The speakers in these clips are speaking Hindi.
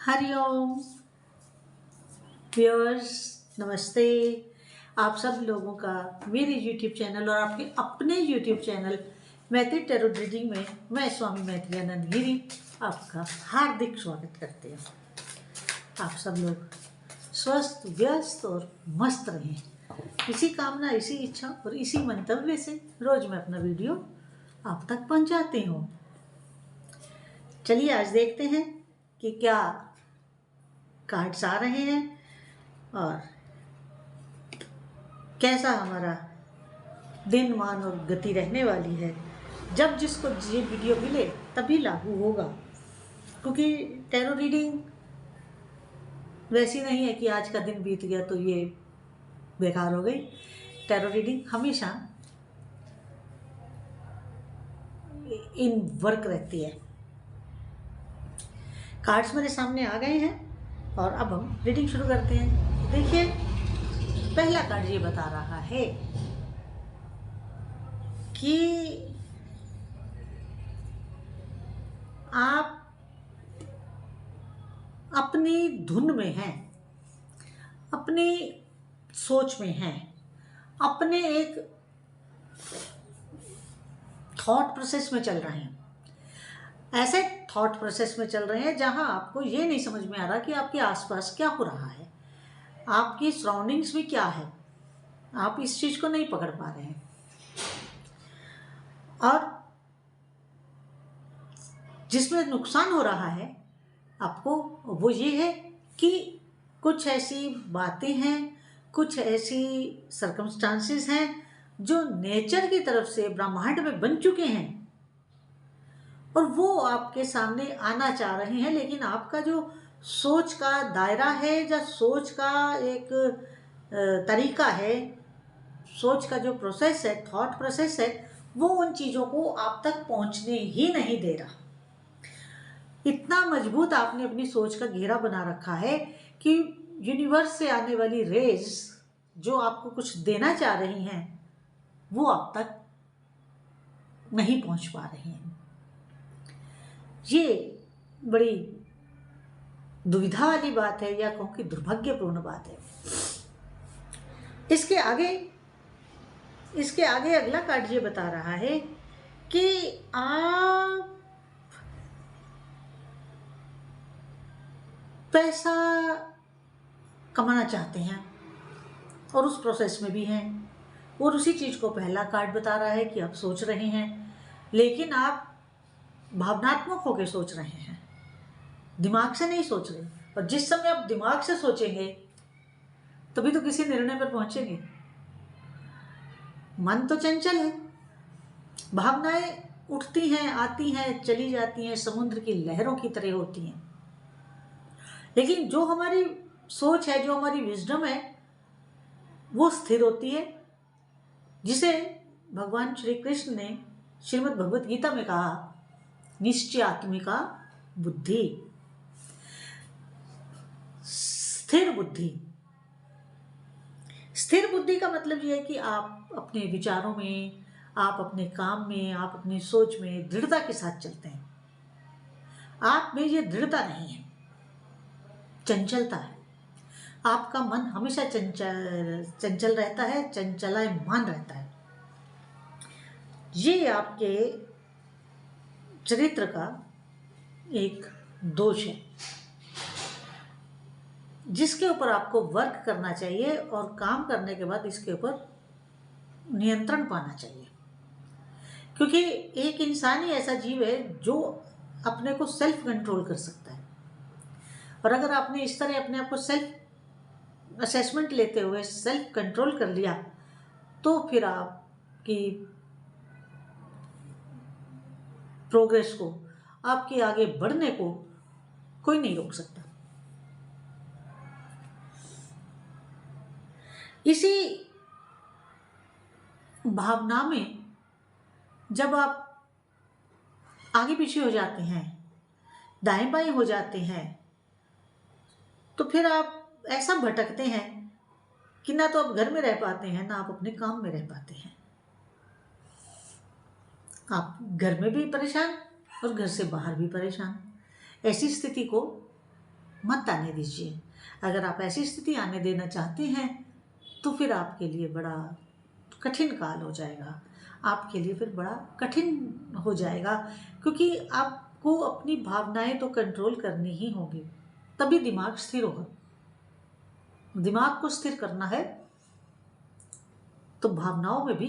हरिओम व्यूअर्स, नमस्ते। आप सब लोगों का मेरे यूट्यूब चैनल और आपके अपने यूट्यूब चैनल मैत्री टैरो रीडिंग में मैं स्वामी मैत्री आनंद गिरी आपका हार्दिक स्वागत करते हैं। आप सब लोग स्वस्थ, व्यस्त और मस्त रहें, इसी कामना, इसी इच्छा और इसी मंतव्य से रोज मैं अपना वीडियो आप तक पहुंचाती हूँ। चलिए आज देखते हैं कि क्या कार्ड्स आ रहे हैं और कैसा हमारा दिन, मान और गति रहने वाली है। जब जिसको ये वीडियो मिले तभी लागू होगा, क्योंकि टैरो रीडिंग वैसी नहीं है कि आज का दिन बीत गया तो ये बेकार हो गई। टैरो रीडिंग हमेशा इन वर्क रहती है। कार्ड्स मेरे सामने आ गए हैं और अब हम रीडिंग शुरू करते हैं। देखिए, पहला कार्ड ये बता रहा है कि आप अपनी धुन में हैं, अपनी सोच में हैं, अपने एक थॉट प्रोसेस में चल रहे हैं। ऐसे थॉट प्रोसेस में चल रहे हैं जहां आपको ये नहीं समझ में आ रहा कि आपके आसपास क्या हो रहा है, आपकी सराउंडिंग्स में क्या है। आप इस चीज को नहीं पकड़ पा रहे हैं। और जिसमें नुकसान हो रहा है आपको, वो ये है कि कुछ ऐसी बातें हैं, कुछ ऐसी सर्कमस्टांसेस हैं जो नेचर की तरफ से ब्रह्मांड में बन चुके हैं और वो आपके सामने आना चाह रहे हैं, लेकिन आपका जो सोच का दायरा है या सोच का एक तरीका है, सोच का जो प्रोसेस है, थॉट प्रोसेस है, वो उन चीज़ों को आप तक पहुंचने ही नहीं दे रहा। इतना मजबूत आपने अपनी सोच का घेरा बना रखा है कि यूनिवर्स से आने वाली रेज जो आपको कुछ देना चाह रही हैं वो आप तक नहीं पहुंच पा रही हैं। ये बड़ी दुविधा वाली बात है, या कहूं कि दुर्भाग्यपूर्ण बात है। इसके आगे अगला कार्ड ये बता रहा है कि आप पैसा कमाना चाहते हैं और उस प्रोसेस में भी हैं, और उसी चीज को पहला कार्ड बता रहा है कि आप सोच रहे हैं, लेकिन आप भावनात्मक होकर सोच रहे हैं, दिमाग से नहीं सोच रहे। और जिस समय आप दिमाग से सोचेंगे तभी तो किसी निर्णय पर पहुंचेंगे। मन तो चंचल है, भावनाएं उठती हैं, आती हैं, चली जाती हैं, समुद्र की लहरों की तरह होती हैं। लेकिन जो हमारी सोच है, जो हमारी विजडम है, वो स्थिर होती है, जिसे भगवान श्री कृष्ण ने श्रीमद् भगवत गीता में कहा, निश्चयात्मिका बुद्धि, स्थिर बुद्धि। स्थिर बुद्धि का मतलब यह है कि आप अपने विचारों में, आप अपने काम में, आप अपनी सोच में दृढ़ता के साथ चलते हैं। आप में ये दृढ़ता नहीं है, चंचलता है। आपका मन हमेशा चंचल रहता है, चंचलायमान रहता है। ये आपके चरित्र का एक दोष है जिसके ऊपर आपको वर्क करना चाहिए और काम करने के बाद इसके ऊपर नियंत्रण पाना चाहिए। क्योंकि एक इंसान ही ऐसा जीव है जो अपने को सेल्फ कंट्रोल कर सकता है। और अगर आपने इस तरह अपने आप को सेल्फ असेसमेंट लेते हुए सेल्फ कंट्रोल कर लिया तो फिर आपकी प्रोग्रेस को, आपके आगे बढ़ने को कोई नहीं रोक सकता। इसी भावना में जब आप आगे पीछे हो जाते हैं, दाएं बाएं हो जाते हैं, तो फिर आप ऐसा भटकते हैं कि ना तो आप घर में रह पाते हैं, ना आप अपने काम में रह पाते हैं। आप घर में भी परेशान और घर से बाहर भी परेशान। ऐसी स्थिति को मत आने दीजिए। अगर आप ऐसी स्थिति आने देना चाहते हैं तो फिर आपके लिए बड़ा कठिन काल हो जाएगा, आपके लिए फिर बड़ा कठिन हो जाएगा, क्योंकि आपको अपनी भावनाएं तो कंट्रोल करनी ही होगी, तभी दिमाग स्थिर होगा। दिमाग को स्थिर करना है तो भावनाओं में भी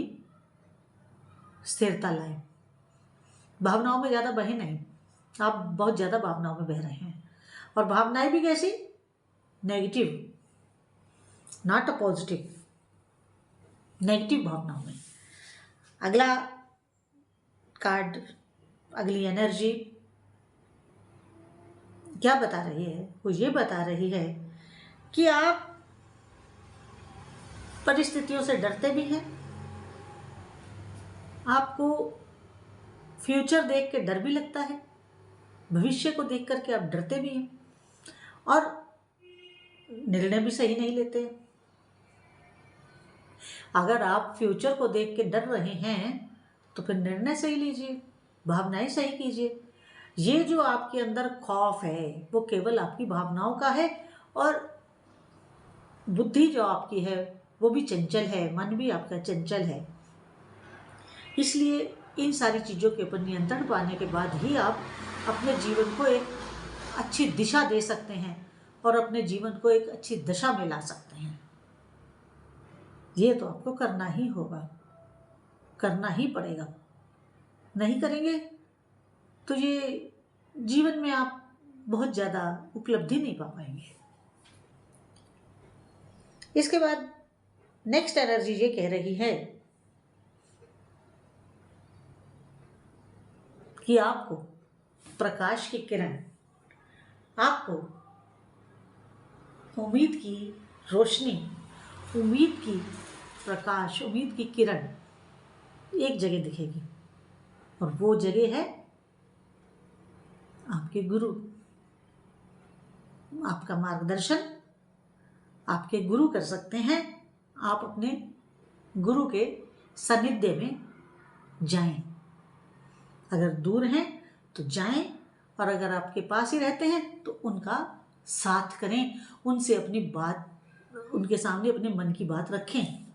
स्थिरता लाए। भावनाओं में ज़्यादा बहे नहीं, आप बहुत ज़्यादा भावनाओं में बह रहे हैं, और भावनाएं भी कैसी, negative, not a positive, negative भावनाओं में। अगला कार्ड, अगली एनर्जी क्या बता रही है? वो ये बता रही है कि आप परिस्थितियों से डरते भी हैं, आपको फ्यूचर देख के डर भी लगता है, भविष्य को देख करके आप डरते भी हैं, और निर्णय भी सही नहीं लेते। अगर आप फ्यूचर को देख के डर रहे हैं तो फिर निर्णय सही लीजिए, भावनाएं सही कीजिए। ये जो आपके अंदर खौफ है वो केवल आपकी भावनाओं का है, और बुद्धि जो आपकी है वो भी चंचल है, मन भी आपका चंचल है। इसलिए इन सारी चीज़ों के ऊपर नियंत्रण पाने के बाद ही आप अपने जीवन को एक अच्छी दिशा दे सकते हैं और अपने जीवन को एक अच्छी दशा में ला सकते हैं। ये तो आपको करना ही होगा, करना ही पड़ेगा। नहीं करेंगे तो ये जीवन में आप बहुत ज़्यादा उपलब्धि नहीं पा पाएंगे। इसके बाद नेक्स्ट एनर्जी ये कह रही है कि आपको प्रकाश की किरण, आपको उम्मीद की रोशनी, उम्मीद की प्रकाश, उम्मीद की किरण एक जगह दिखेगी, और वो जगह है आपके गुरु। आपका मार्गदर्शन आपके गुरु कर सकते हैं। आप अपने गुरु के सानिध्य में जाएं। अगर दूर हैं तो जाएं, और अगर आपके पास ही रहते हैं तो उनका साथ करें, उनसे अपनी बात, उनके सामने अपने मन की बात रखें।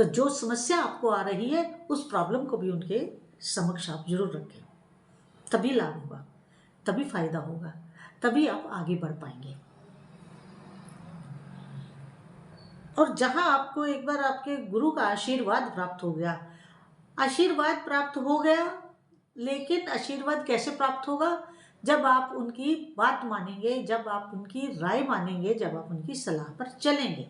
जो समस्या आपको आ रही है उस प्रॉब्लम को भी उनके समक्ष आप जरूर रखें, तभी लाभ होगा, तभी फायदा होगा, तभी आप आगे बढ़ पाएंगे। और जहां आपको एक बार आपके गुरु का आशीर्वाद प्राप्त हो गया, आशीर्वाद प्राप्त हो गया, लेकिन आशीर्वाद कैसे प्राप्त होगा? जब आप उनकी बात मानेंगे, जब आप उनकी राय मानेंगे, जब आप उनकी सलाह पर चलेंगे,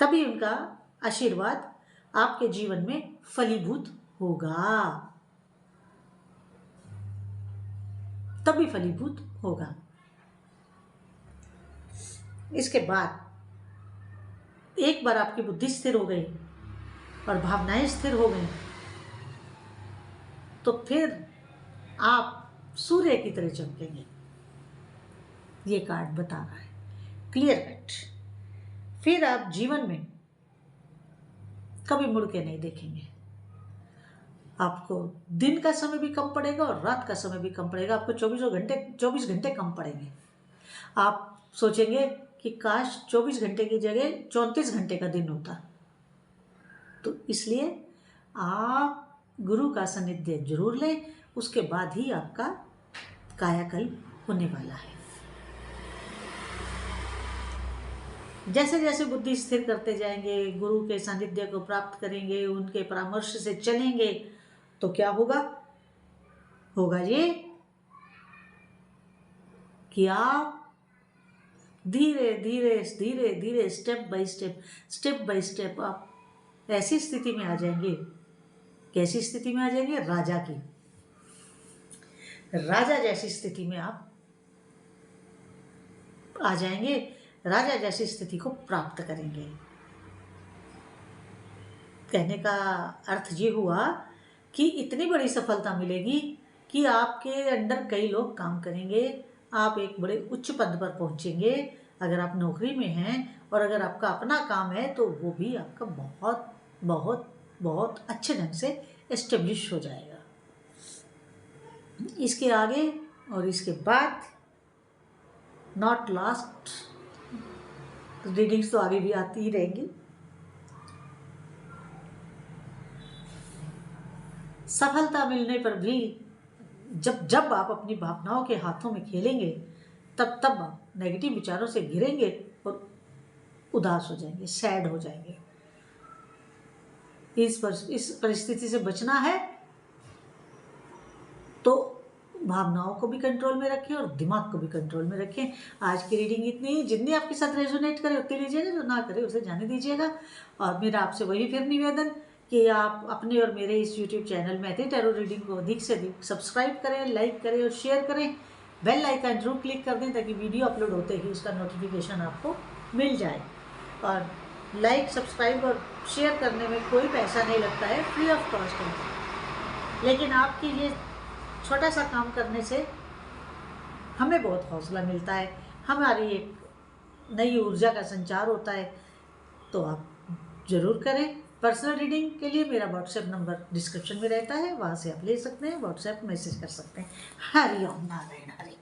तभी उनका आशीर्वाद आपके जीवन में फलीभूत होगा, तभी फलीभूत होगा। इसके बाद एक बार आपकी बुद्धि स्थिर हो गई और भावनाएं स्थिर हो गई, तो फिर आप सूर्य की तरह चमकेंगे। ये कार्ड बता रहा है क्लियर कट। फिर आप जीवन में कभी मुड़ के नहीं देखेंगे। आपको दिन का समय भी कम पड़ेगा और रात का समय भी कम पड़ेगा। आपको 24 घंटे कम पड़ेंगे। आप सोचेंगे कि काश 24 घंटे की जगह 34 घंटे का दिन होता। तो इसलिए आप गुरु का सानिध्य जरूर लें, उसके बाद ही आपका कायाकल्प होने वाला है। जैसे जैसे बुद्धि स्थिर करते जाएंगे, गुरु के सानिध्य को प्राप्त करेंगे, उनके परामर्श से चलेंगे, तो क्या होगा? होगा ये कि आप धीरे धीरे धीरे धीरे स्टेप बाय स्टेप आप ऐसी स्थिति में आ जाएंगे। कैसी स्थिति में आ जाएंगे? राजा की, राजा जैसी स्थिति में आप आ जाएंगे, राजा जैसी स्थिति को प्राप्त करेंगे। कहने का अर्थ ये हुआ कि इतनी बड़ी सफलता मिलेगी कि आपके अंडर कई लोग काम करेंगे, आप एक बड़े उच्च पद पर पहुंचेंगे। अगर आप नौकरी में हैं और अगर आपका अपना काम है तो वो भी आपका बहुत बहुत बहुत अच्छे ढंग से एस्टेब्लिश हो जाएगा। इसके आगे और इसके बाद नॉट लास्ट, रीडिंग्स तो आगे भी आती ही रहेंगी। सफलता मिलने पर भी जब जब आप अपनी भावनाओं के हाथों में खेलेंगे, तब तब आप नेगेटिव विचारों से घिरेंगे और उदास हो जाएंगे, सैड हो जाएंगे। इस परिस्थिति से बचना है तो भावनाओं को भी कंट्रोल में रखें और दिमाग को भी कंट्रोल में रखें। आज की रीडिंग इतनी ही, जितनी आपके साथ रेजोनेट करे उतनी लीजिएगा, जो ना करे उसे जाने दीजिएगा। और मेरा आपसे वही फिर निवेदन कि आप अपने और मेरे इस YouTube channel Maithili tarot reading को अधिक से अधिक सब्सक्राइब करें, लाइक करें और शेयर करें। बेल आइकन जरूर क्लिक कर दें ताकि वीडियो अपलोड होते ही उसका नोटिफिकेशन आपको मिल जाए। और लाइक, सब्सक्राइब और शेयर करने में कोई पैसा नहीं लगता है, फ्री ऑफ कॉस्ट है। लेकिन आपके ये छोटा सा काम करने से हमें बहुत हौसला मिलता है, हमारी एक नई ऊर्जा का संचार होता है। तो आप ज़रूर करें। पर्सनल रीडिंग के लिए मेरा व्हाट्सएप नंबर डिस्क्रिप्शन में रहता है, वहाँ से आप ले सकते हैं, व्हाट्सएप मैसेज कर सकते हैं। हरि ओम नारायण हरि।